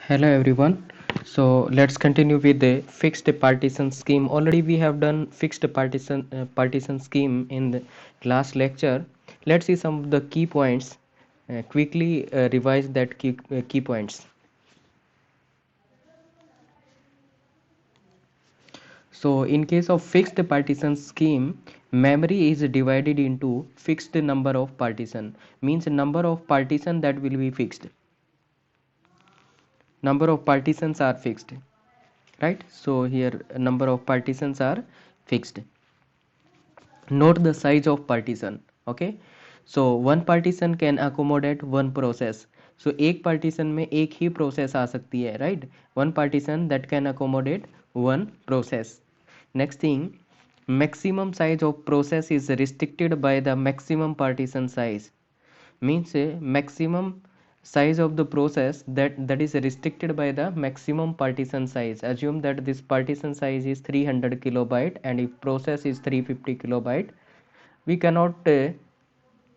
Hello everyone. So let's continue with the fixed partition scheme. Already we have done fixed partition scheme in the last lecture. Let's see some of the key points. Quickly revise that key points. So in case of fixed partition scheme, memory is divided into fixed number of partition. Means number of partition that will be fixed. Number of partitions are fixed, right? So here number of partitions are fixed. Note the size of partition. Okay, so one partition can accommodate one process. So एक partition में एक ही process आ सकती है, right? One partition that can accommodate one process. Next thing, maximum size of process is restricted by the maximum partition size. Means maximum size of the process that is restricted by the maximum partition size. Assume that this partition size is 300 kilobyte, and if process is 350 kilobyte, we cannot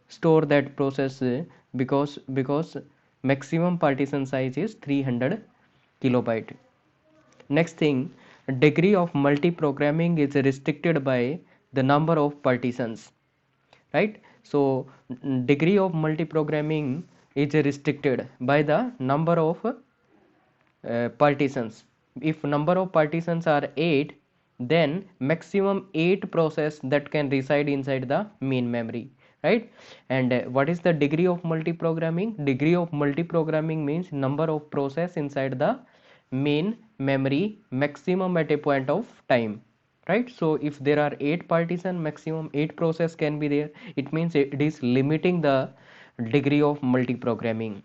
store that process because maximum partition size is 300 kilobyte. Next thing, degree of multi-programming is restricted by the number of partitions, right? So degree of multi-programming is restricted by the number of partitions. If number of partitions are 8, then maximum 8 process that can reside inside the main memory, right? And what is the degree of multi-programming? Degree of multi-programming means number of process inside the main memory maximum at a point of time, right? So if there are 8 partition, maximum 8 process can be there. It means it is limiting the degree of multi-programming.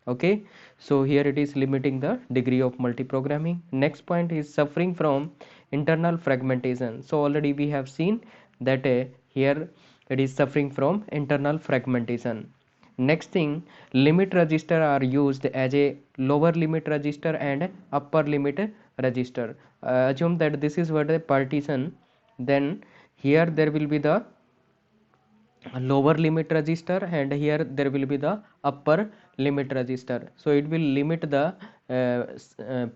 Okay, so here it is limiting the degree of multi-programming. Next point is suffering from internal fragmentation. So already we have seen that here it is suffering from internal fragmentation. Next thing, limit register are used as a lower limit register and upper limit register. Assume that this is what a partition, then here there will be the lower limit register, and here there will be the upper limit register. So it will limit the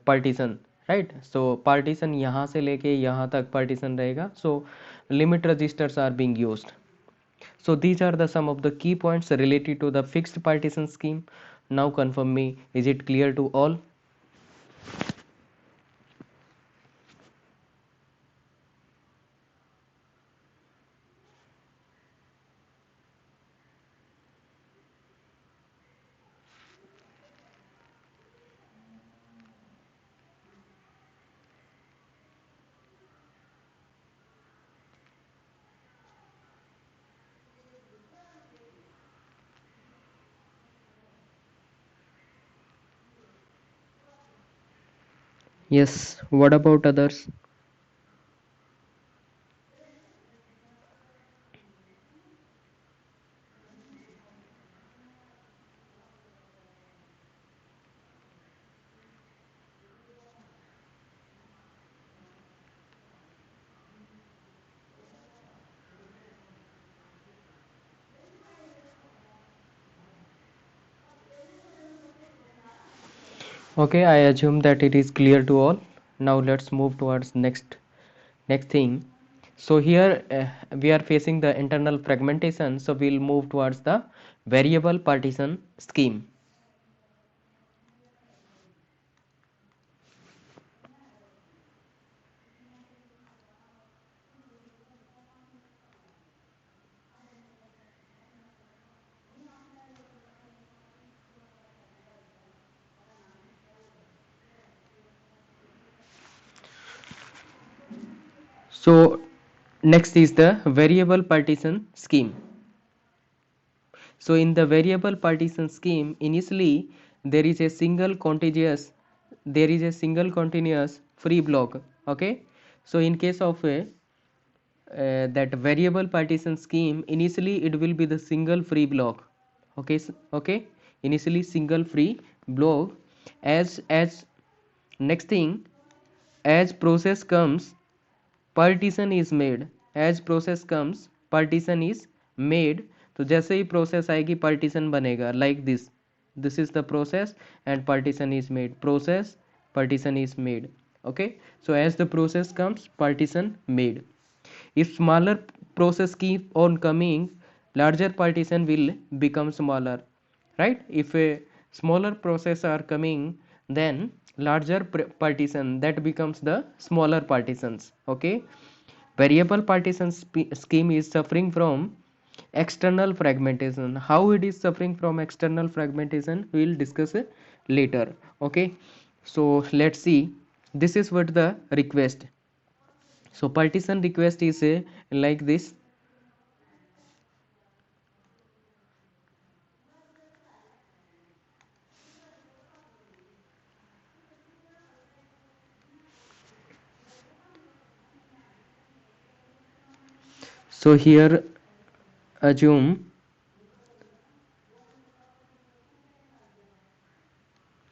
partition, right? So partition यहाँ से लेके यहाँ तक partition रहेगा. So limit registers are being used. So these are the some of the key points related to the fixed partition scheme. Now confirm me, is it clear to all? Yes, what about others? Okay, I assume that it is clear to all. Now let's move towards next thing. So here we are facing the internal fragmentation, so we'll move towards the variable partition scheme. So next is the variable partition scheme. So in the variable partition scheme, initially there is a single contiguous, there is a single continuous free block. Okay, so in case of a that variable partition scheme, initially it will be the single free block. Okay, okay, initially single free block. As next thing, as process comes, partition is made. As process comes, partition is made. तो जैसे ही process आएगी partition बनेगा, like this. this is the process, and partition is made, process, partition is made. Okay, so as the process comes, partition made. If smaller process keep on coming, larger partition will become smaller, right? If a smaller process are coming, then larger partition that becomes the smaller partitions. Okay, variable partition scheme is suffering from external fragmentation. How it is suffering from external fragmentation, we will discuss it later. Okay, so let's see. This is what the request. So partition request is like this. So here assume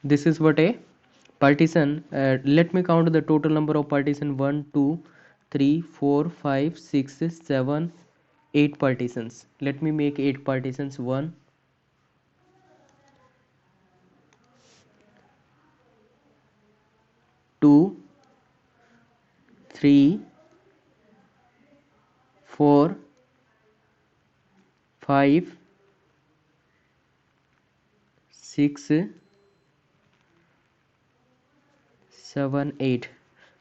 this is what a partition. Let me count the total number of partition: 1 2 3 4 5 6 7 8 partitions. Let me make 8 partitions: 1 2 3 4 5 6 7 8.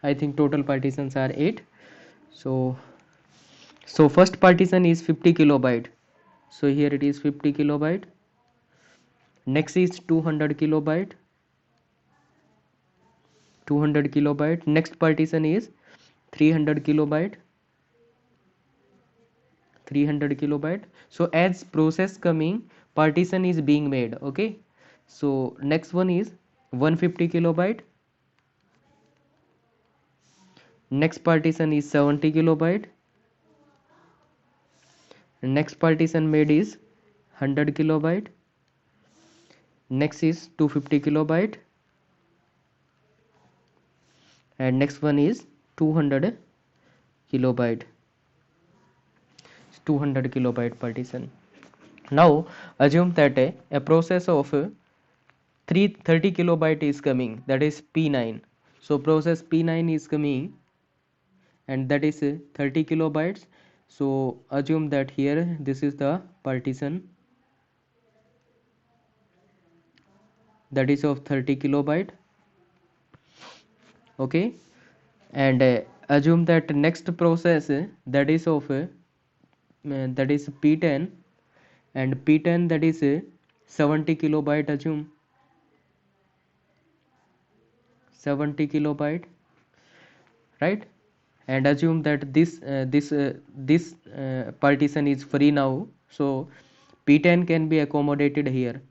I think total partitions are 8. So first partition is 50 kilobyte. So here it is 50 kilobyte. Next is 200 kilobyte. 200 kilobyte. Next partition is 300 kilobyte. 300 kilobyte. So as process coming, partition is being made. Okay, so next one is 150 kilobyte. Next partition is 70 kilobyte. Next partition made is 100 kilobyte. Next is 250 kilobyte, and next one is 200 kilobyte. 200 kilobyte partition. Now assume that a process of 330 kilobyte is coming, that is P9. So process P9 is coming, and that is 30 kilobytes. So assume that here this is the partition, that is of 30 kilobyte. Okay, and assume that next process that is of that is P10, and P10 that is 70 kilobyte. Assume 70 kilobyte, right? And assume that this partition is free now. So P10 can be accommodated here.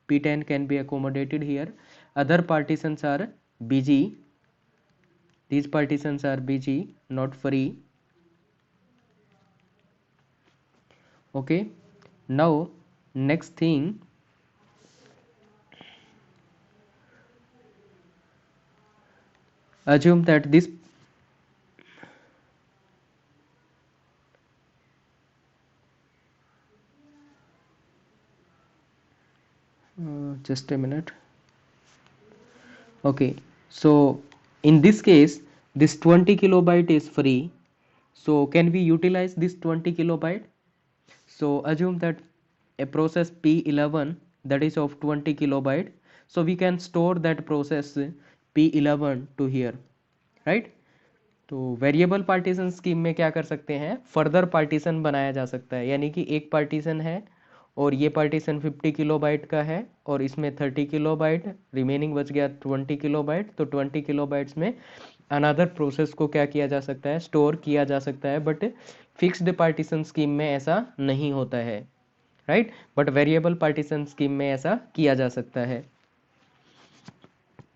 P10 can be accommodated here. Other partitions are busy. These partitions are busy, not free. Okay, now next thing, assume that this just a minute. Okay, so in this case this 20 kilobyte is free. So can we utilize this 20 kilobyte? So assume that a process P11 that is of 20 kilobyte. So we can store that process P11 to here, right? तो variable partition scheme में क्या कर सकते हैं, further partition बनाया जा सकता है. यानी कि एक पार्टीशन है और ये पार्टीशन 50 किलोबाइट का है और इसमें 30 किलोबाइट, रिमेनिंग बच गया 20 किलोबाइट. तो 20 किलोबाइट्स में अनदर प्रोसेस को क्या किया जा सकता है, स्टोर किया जा सकता है. बट फिक्स्ड पार्टीशन स्कीम में ऐसा नहीं होता है, right? But variable partition scheme में ऐसा किया जा सकता है.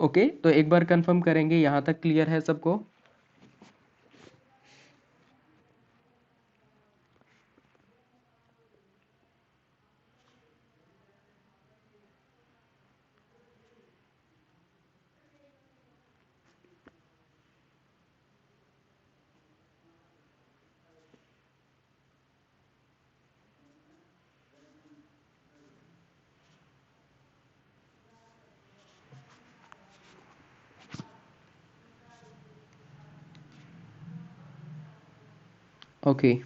ओके, तो एक बार कंफर्म करेंगे, यहाँ तक क्लियर है सबको? Okay.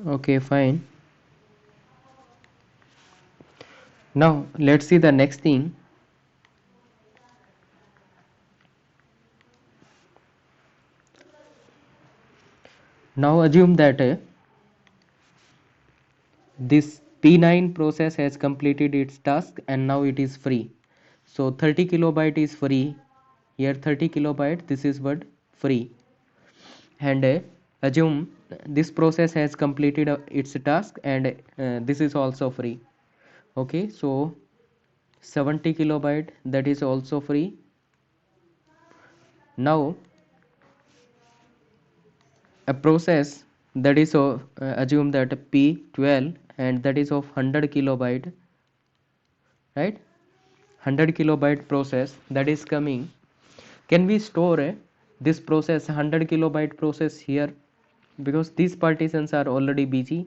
Okay, fine. Now let's see the next thing. Now assume that this P9 process has completed its task and now it is free. So 30 kilobyte is free. Here 30 kilobyte, this is what free. And assume this process has completed its task and this is also free. Okay, so 70 kilobyte, that is also free. Now a process that is assume that P12 and that is of 100 kilobyte, right? 100 kilobyte process that is coming. Can we store this process 100 kilobyte process here? Because these partitions are already busy,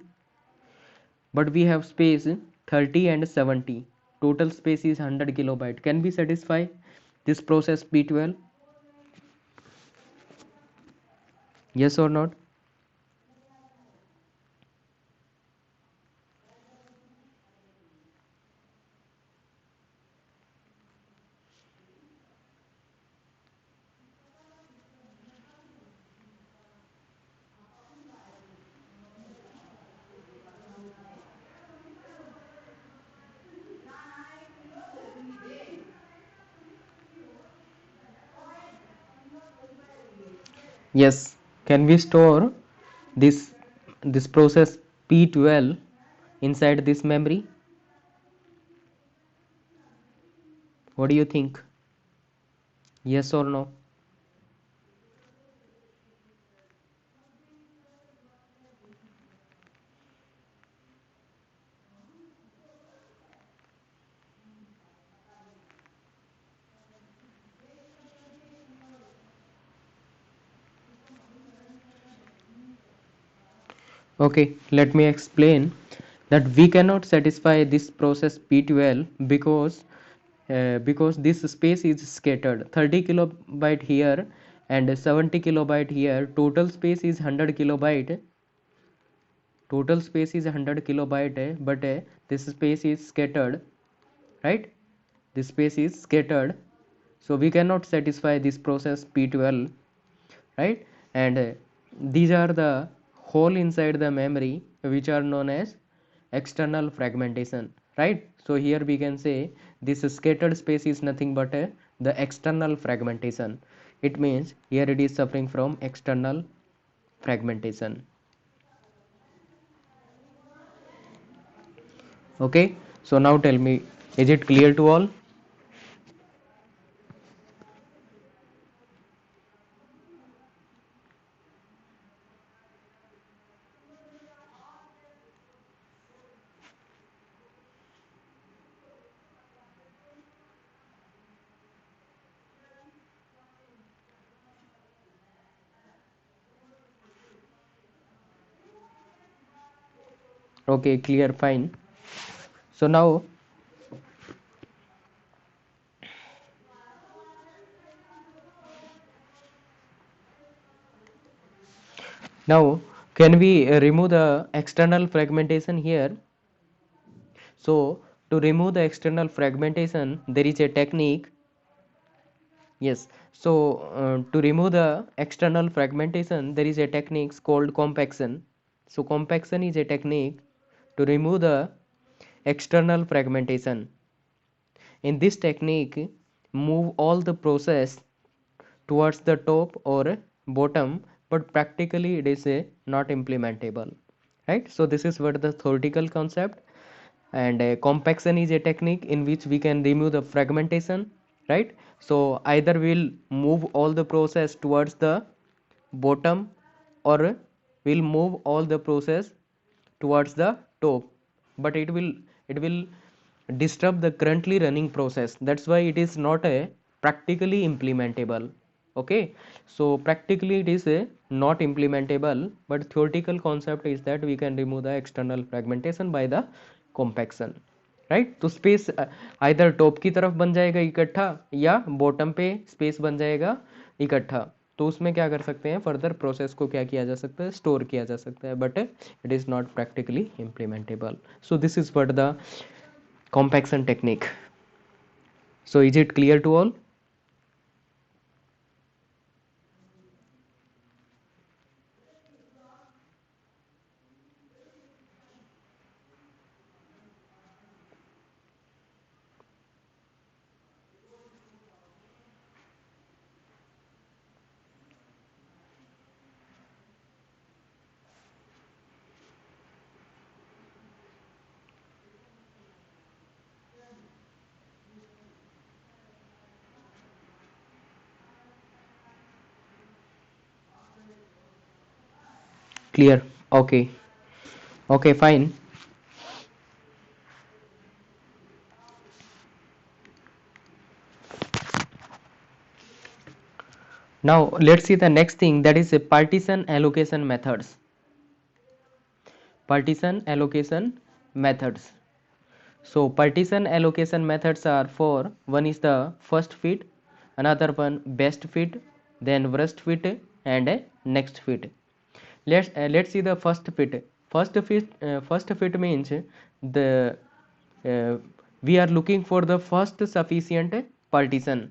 but we have space 30 and 70. Total space is 100 kilobyte. Can we satisfy this process P12? Yes or not? Yes. Can we store this process P12 inside this memory? What do you think? Yes or no? Okay, let me explain that we cannot satisfy this process P12 because this space is scattered. 30 kilobyte here and 70 kilobyte here. Total space is 100 kilobyte. Total space is 100 kilobyte, but this space is scattered, right? This space is scattered, so we cannot satisfy this process P12, right? And these are the hole inside the memory which are known as external fragmentation, right? So here we can say this scattered space is nothing but the external fragmentation. It means here it is suffering from external fragmentation. Okay, so now tell me, is it clear to all? Okay, clear, fine. So now can we remove the external fragmentation here? So to remove the external fragmentation, there is a technique. Yes. So to remove the external fragmentation, there is a technique called compaction. So compaction is a technique to remove the external fragmentation. In this technique, move all the process towards the top or bottom, but practically it is not implementable, right? So this is what the theoretical concept, and compaction is a technique in which we can remove the fragmentation, right? So either we'll move all the process towards the bottom or we'll move all the process towards the top, but it will disturb the currently running process. That's why it is not a practically implementable. Okay, so practically it is a not implementable, but theoretical concept is that we can remove the external fragmentation by the compaction. Right. तो space either top की तरफ बन जाएगा इकट्ठा या bottom पे space बन जाएगा इकट्ठा। तो उसमें क्या कर सकते हैं, फर्दर प्रोसेस को क्या किया जा सकता है, स्टोर किया जा सकता है, but it is not practically implementable. So this is what the compaction technique. So is it clear to all? Clear. Okay. Okay, fine. Now let's see the next thing, that is a partition allocation methods. Partition allocation methods. So partition allocation methods are four. One is the first fit, another one best fit, then worst fit, and next fit. Let's see the first fit. First fit means the uh, we are looking for the first sufficient partition,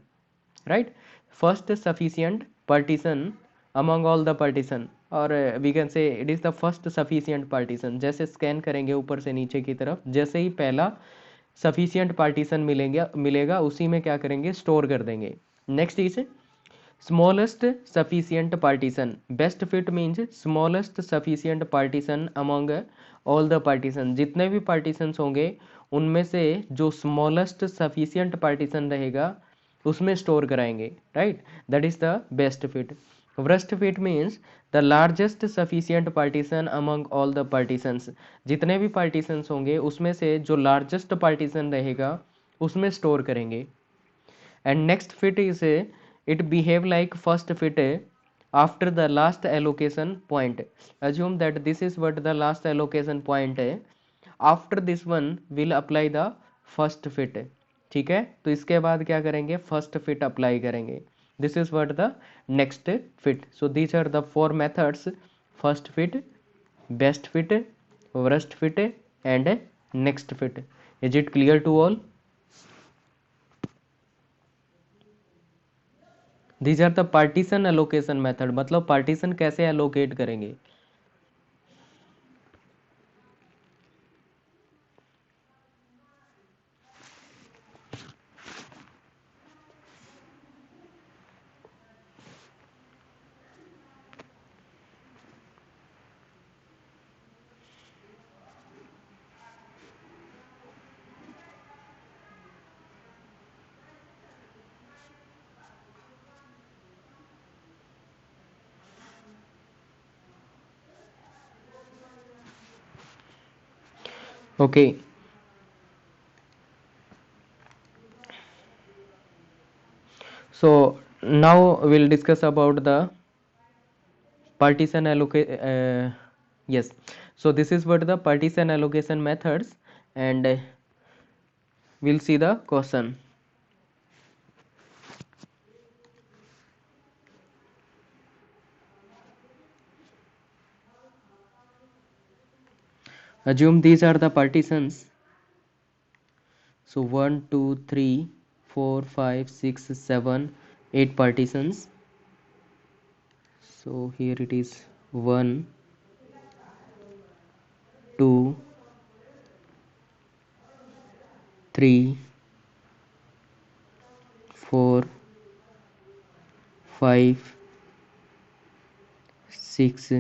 right? First sufficient partition among all the partition, और we can say it is the first sufficient partition. जैसे scan करेंगे ऊपर से नीचे की तरफ, जैसे ही पहला सफिशियंट पार्टीशन मिलेगा उसी में क्या करेंगे, स्टोर कर देंगे. Next is smallest sufficient partition. Best fit means smallest sufficient partition among all the partition. जितने भी partitions होंगे उनमें से जो smallest sufficient partition रहेगा उसमें स्टोर कराएंगे, right. That is the best fit. Worst fit means the largest sufficient partition among all the partitions. जितने भी पार्टीशंस होंगे उसमें से जो लार्जेस्ट पार्टीशन रहेगा उसमें स्टोर करेंगे. And next fit is it behave like first fit after the last allocation point. Assume that this is what the last allocation point है. After this one will apply the first fit. ठीक है, तो इसके बाद क्या करेंगे, first fit apply करेंगे. This is what the next fit. So these are the four methods: first fit, best fit, worst fit, and next fit. Is it clear to all? These are the partition allocation method. मतलब partition कैसे allocate करेंगे. Okay. So now we'll discuss about the partition allocate. Yes. So this is what the partition allocation methods, and we'll see the question. Assume these are the partitions. So 1, 2, 3, 4, 5, 6, 7, 8 partitions. So here it is 1, 2, 3, 4, 5, 6,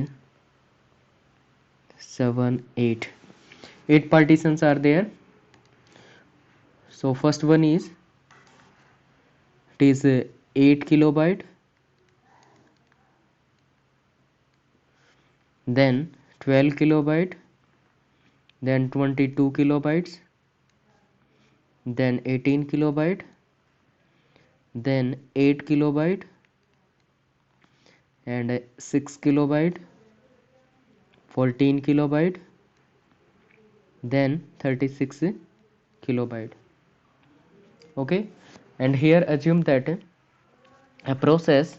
7, 8. 8 partitions are there. So first one is, it is 8 kilobyte, then 12 kilobyte, then 22 kilobytes, then 18 kilobyte, then 8 kilobyte, and 6 kilobyte, 14 kilobyte, then 36 kilobyte. Okay, and here assume that a process,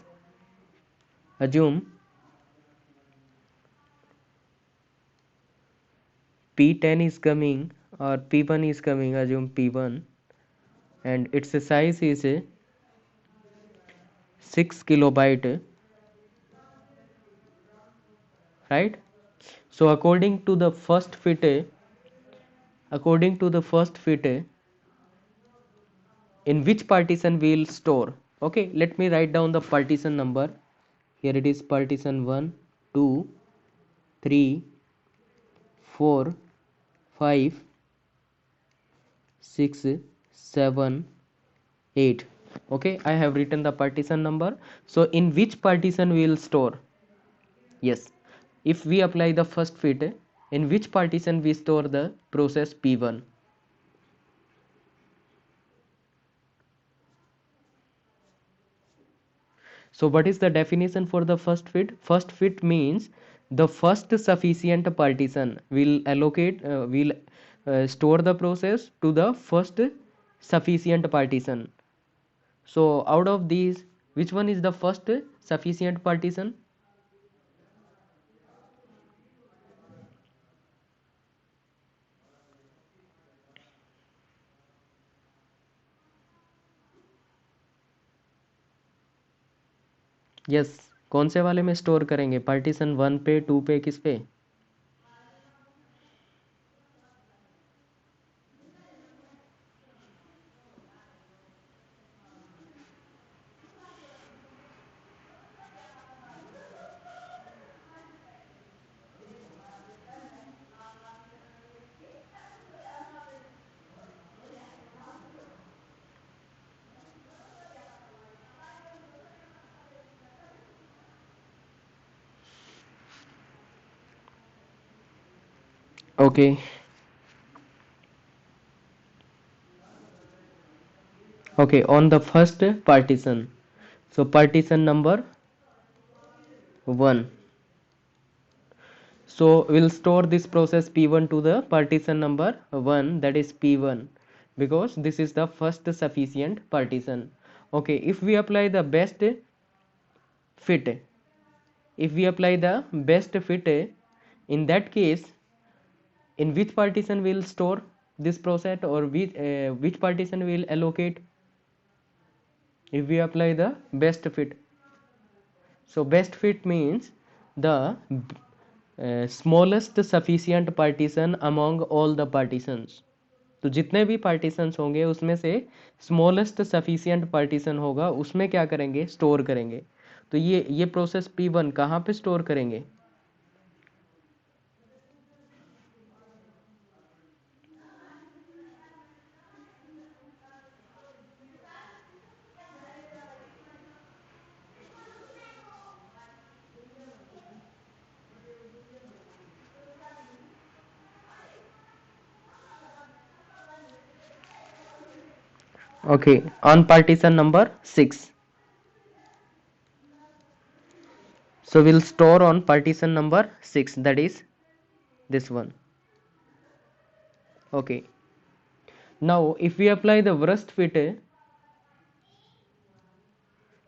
assume P10 is coming or P1 is coming, assume P1, and its size is 6 kilobyte, right? So according to the first fit, in which partition we'll store. Okay, let me write down the partition number. Here it is partition 1, 2, 3, 4, 5, 6, 7, 8. Okay, I have written the partition number. So in which partition we will store? Yes, if we apply the first fit, in which partition we store the process P1? So what is the definition for the first fit? First fit means the first sufficient partition will store the process to the first sufficient partition. So out of these, which one is the first sufficient partition? Yes, कौन से वाले में store करेंगे? Partition 1 पे, 2 पे, किस पे? Okay. Okay, on the first partition. So partition number 1. So we'll store this process P1 to the partition number 1, that is P1, because this is the first sufficient partition. Okay, if we apply the best fit, in that case, in which partition we'll store this process, or which partition we'll allocate if we apply the best fit? So best fit means the smallest sufficient partition among all the partitions. तो जितने भी partitions होंगे उसमें से smallest sufficient partition होगा, उसमें क्या करेंगे? स्टोर करेंगे. तो ये प्रोसेस P1 कहाँ पे स्टोर करेंगे? Okay, on partition number 6. So we'll store on partition number 6, that is this one. Okay, now if we apply the worst fit,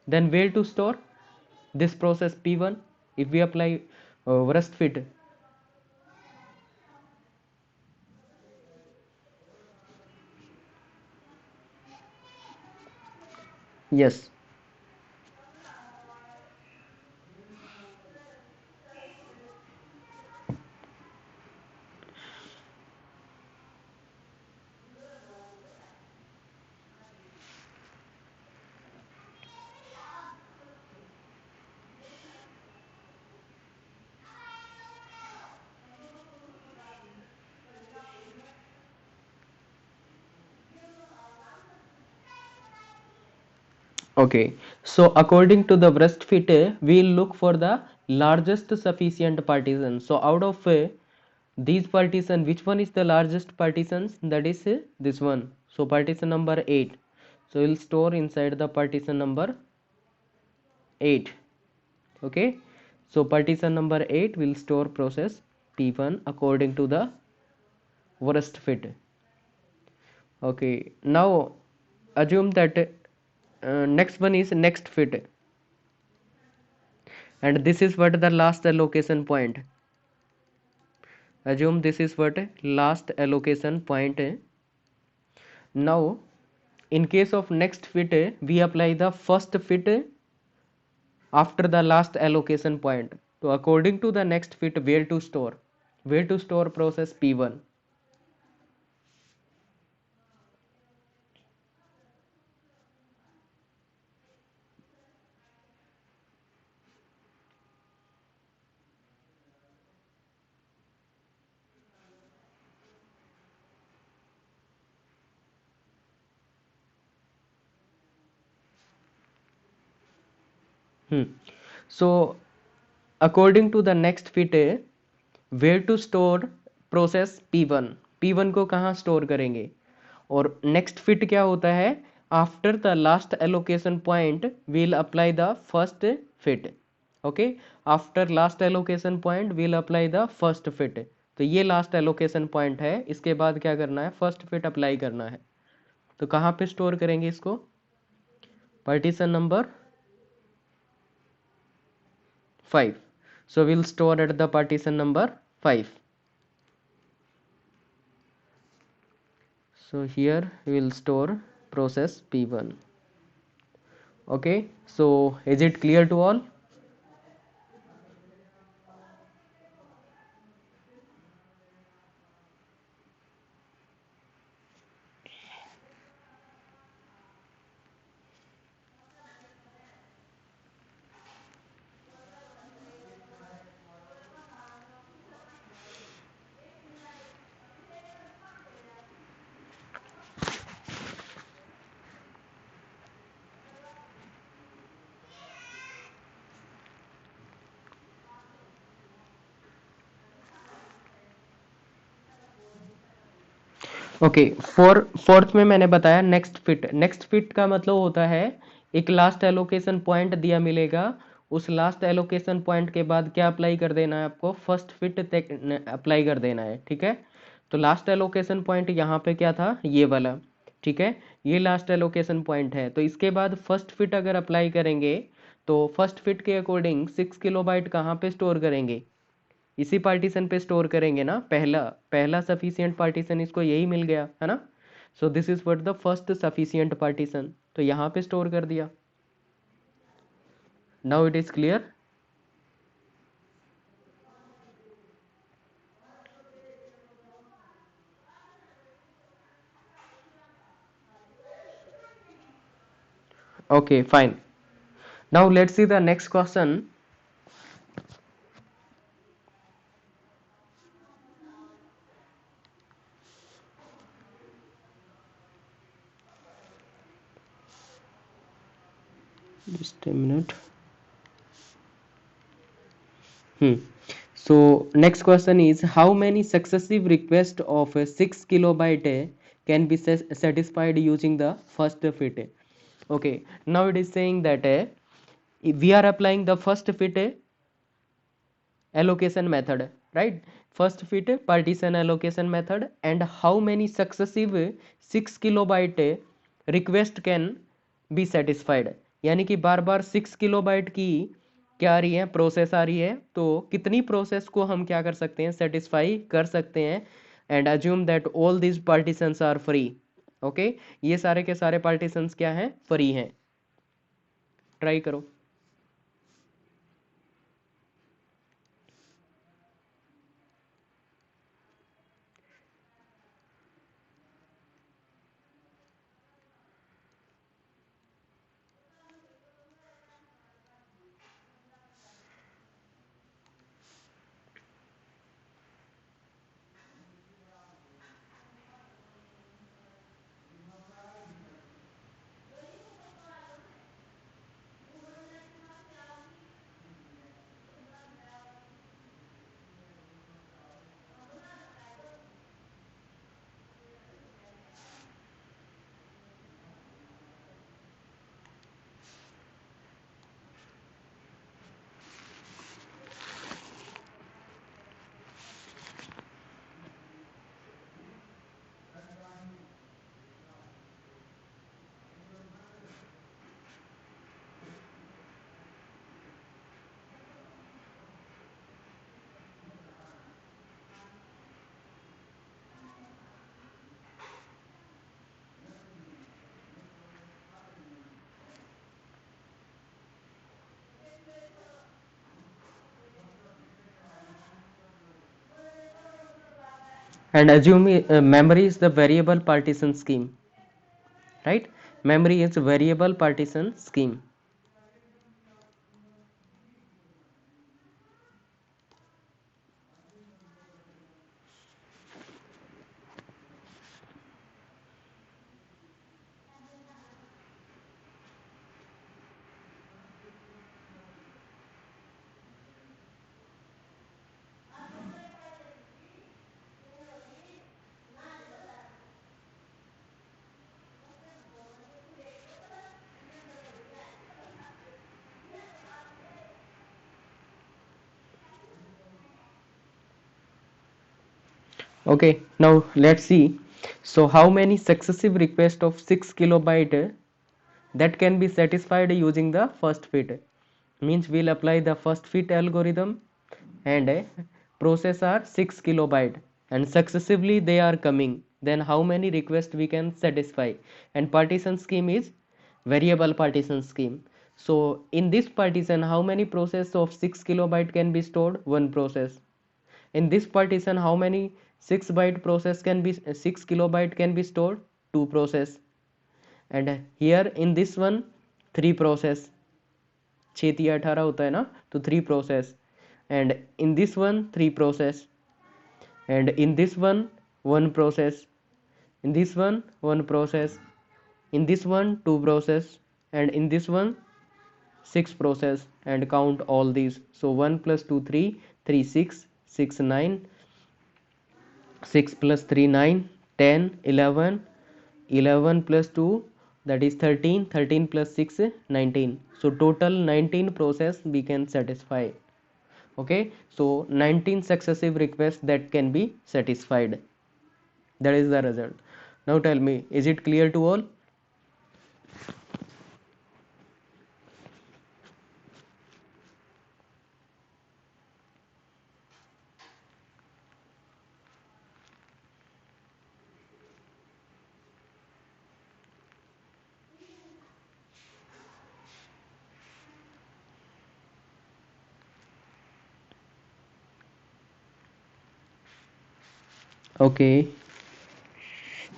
then where to store this process P1 if we apply worst fit? Yes. Okay, so according to the worst fit, we'll look for the largest sufficient partition. So out of these partition, which one is the largest partitions? That is this one. So partition number 8. So we'll store inside the partition number 8. Okay, so partition number 8 will store process P1 according to the worst fit. Okay, now assume that next one is next fit, and this is what the last allocation point. Assume this is what last allocation point. Now in case of next fit, we apply the first fit after the last allocation point. So according to the next fit, where to store process P1. Hmm. So according to the next fit, where to store process P1 को कहाँ store करेंगे, और next fit क्या होता है, after the last allocation point will apply the first fit. Okay, after last allocation point will apply the first fit. तो ये last allocation point है, इसके बाद क्या करना है, फर्स्ट फिट अप्लाई करना है. तो कहाँ पे स्टोर करेंगे इसको, partition number 5. So we'll store at the partition number 5. So here we will store process P1. Okay, so is it clear to all? Okay, fourth में मैंने बताया नेक्स्ट फिट का मतलब होता है एक लास्ट एलोकेशन पॉइंट दिया मिलेगा, उस लास्ट एलोकेशन पॉइंट के बाद क्या अप्लाई कर देना है आपको, फर्स्ट फिट अप्लाई कर देना है. ठीक है, तो लास्ट एलोकेशन पॉइंट यहाँ पे क्या था, ये वाला. ठीक है, ये लास्ट एलोकेशन पॉइंट है, तो इसके बाद फर्स्ट फिट अगर अप्लाई करेंगे तो फर्स्ट फिट के अकॉर्डिंग 6 किलोबाइट कहाँ पे स्टोर करेंगे, इसी पार्टीशन पे स्टोर करेंगे ना, पहला पहला सफिशियंट पार्टीशन इसको यही मिल गया है ना. So this is what the first sufficient partition, तो यहाँ पे स्टोर कर दिया. Now it is clear. Okay, fine. Now let's see the next question. Just a minute. So next question is, how many successive requests of 6 kilobyte can be satisfied using the first fit. Okay, now it is saying that we are applying the first fit allocation method, right? First fit partition allocation method, and how many successive 6 kilobyte request can be satisfied, यानी कि बार बार 6 kilobyte की क्या आ रही है, process आ रही है, तो कितनी प्रोसेस को हम क्या कर सकते हैं, सेटिस्फाई कर सकते हैं. And assume that all these partitions are free. Okay, ये सारे के सारे पार्टीशंस क्या हैं, फ्री हैं. ट्राई करो. And assume memory is the variable partition scheme, right? Memory is variable partition scheme. Okay, now let's see. So how many successive requests of 6 kilobyte that can be satisfied using the first fit? Means we'll apply the first fit algorithm and process are 6 kilobyte and successively they are coming. Then how many requests we can satisfy? And partition scheme is variable partition scheme. So in this partition, how many process of 6 kilobyte can be stored? One process. In this partition, how many 6 byte process can be 6 kilobyte can be stored? Two process. And here in this one 3 process, 6 3 18 होता है ना, तो 3 process. And in this one 3 process, and in this one 1 process, in this one process, in this one 2 process, and in this one 6 process, and count all these. So 1 plus 2 3, 3 6, 6 9, 6 plus 3 9, 10 11, 11 plus 2 that is 13, 13 plus 6 19. So total 19 process we can satisfy. Okay, so 19 successive requests that can be satisfied. That is the result. Now tell me, is it clear to all? Okay,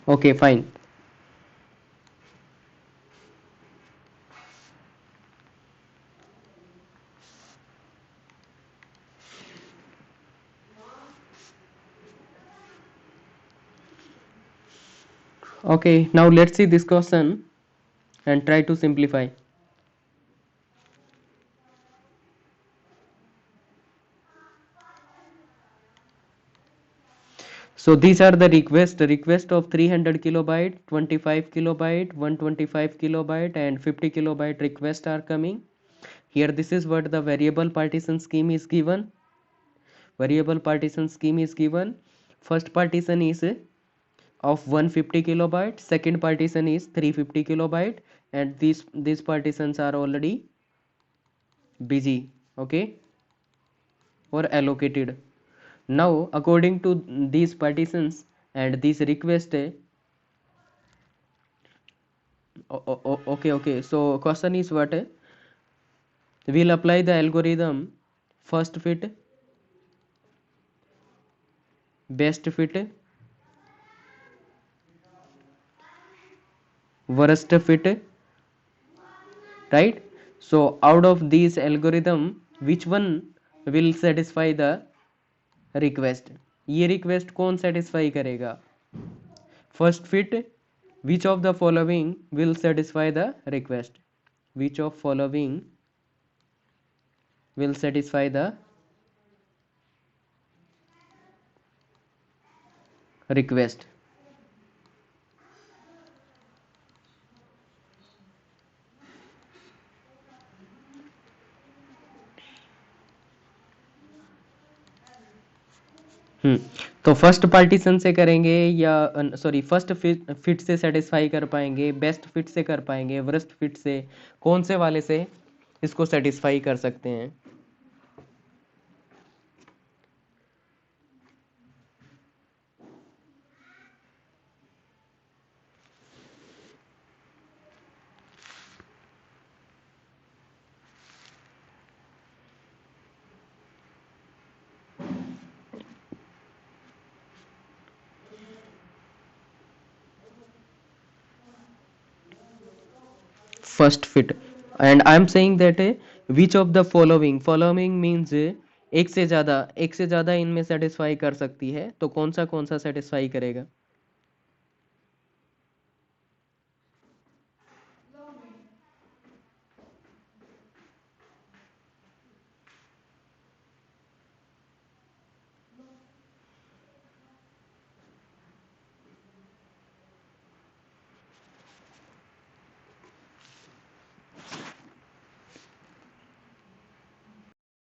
okay, fine. Okay, now let's see this question and try to simplify. So these are the request of 300 kilobyte, 25 kilobyte, 125 kilobyte and 50 kilobyte request are coming. Here this is what the variable partition scheme is given. Variable partition scheme is given. First partition is of 150 kilobyte, second partition is 350 kilobyte, and these partitions are already busy, okay, or allocated. Now according to these partitions and this request, okay, so question is what? We'll apply the algorithm first fit, best fit, worst fit, right? So out of these algorithm, which one will satisfy the request? ये request कौन satisfy करेगा? First fit, which of the following will satisfy the request? Which of following will satisfy the request? तो first partition से करेंगे या sorry first fit से satisfy कर पाएंगे, बेस्ट फिट से कर पाएंगे, वर्स्ट फिट से, कौन से वाले से इसको सेटिस्फाई कर सकते हैं? First fit and I am saying that which of the following means एक से ज़्यादा इनमें सेटिस्फाई कर सकती है, तो कौन सा सेटिस्फाई करेगा?